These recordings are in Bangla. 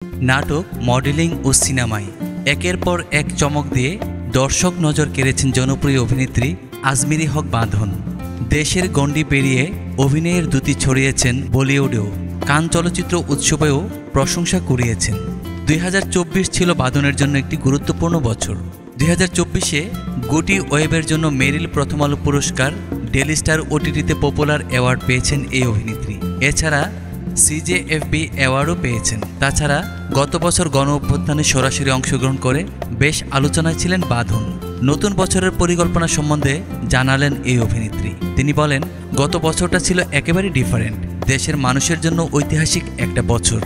নাটক, মডেলিং ও সিনেমায় একের পর এক চমক দিয়ে দর্শক নজর কেড়েছেন জনপ্রিয় অভিনেত্রী আজমিরি হক বাঁধন। দেশের গণ্ডি পেরিয়ে অভিনয়ের দ্যুতি ছড়িয়েছেন বলিউডেও, কান চলচ্চিত্র উৎসবেও প্রশংসা কুড়িয়েছেন। 2024 ছিল বাঁধনের জন্য একটি গুরুত্বপূর্ণ বছর। 2024-এ গুটি ওয়েবের জন্য মেরিল প্রথম আলো পুরস্কার, ডেলি স্টার ওটিটিতে পপুলার অ্যাওয়ার্ড পেয়েছেন এই অভিনেত্রী। এছাড়া সিজেএফবি অ্যাওয়ার্ডও পেয়েছেন। তাছাড়া গত বছর গণ অভ্যুত্থানে সরাসরি অংশগ্রহণ করে বেশ আলোচনায় ছিলেন বাঁধন। নতুন বছরের পরিকল্পনা সম্বন্ধে জানালেন এই অভিনেত্রী। তিনি বলেন, গত বছরটা ছিল একেবারেই ডিফারেন্ট, দেশের মানুষের জন্য ঐতিহাসিক একটা বছর।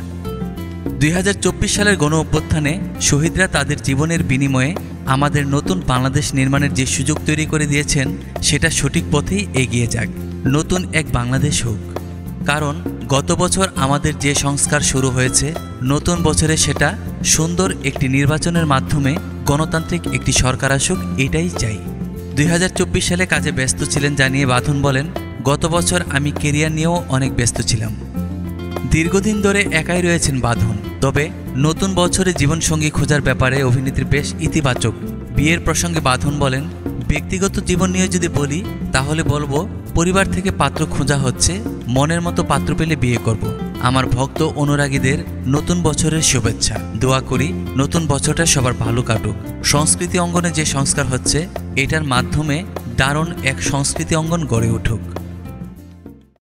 2024 সালের গণ অভ্যুত্থানে শহীদরা তাদের জীবনের বিনিময়ে আমাদের নতুন বাংলাদেশ নির্মাণের যে সুযোগ তৈরি করে দিয়েছেন, সেটা সঠিক পথেই এগিয়ে যাক, নতুন এক বাংলাদেশ হোক। কারণ গত বছর আমাদের যে সংস্কার শুরু হয়েছে, নতুন বছরে সেটা সুন্দর একটি নির্বাচনের মাধ্যমে গণতান্ত্রিক একটি সরকার আসুক, এটাই চাই। 2024 সালে কাজে ব্যস্ত ছিলেন জানিয়ে বাঁধন বলেন, গত বছর আমি কেরিয়ার নিয়েও অনেক ব্যস্ত ছিলাম। দীর্ঘদিন ধরে একাই রয়েছেন বাঁধন। তবে নতুন বছরে জীবনসঙ্গী খোঁজার ব্যাপারে অভিনেত্রী বেশ ইতিবাচক। বিয়ের প্রসঙ্গে বাঁধন বলেন, ব্যক্তিগত জীবন নিয়ে যদি বলি তাহলে বলবো, পরিবার থেকে পাত্র খোঁজা হচ্ছে, মনের মতো পাত্র পেলে বিয়ে করব। আমার ভক্ত অনুরাগীদের নতুন বছরের শুভেচ্ছা। দোয়া করি নতুন বছরটা সবার ভালো কাটুক। সংস্কৃতি অঙ্গনে যে সংস্কার হচ্ছে, এটার মাধ্যমে দারুণ এক সংস্কৃতি অঙ্গন গড়ে উঠুক।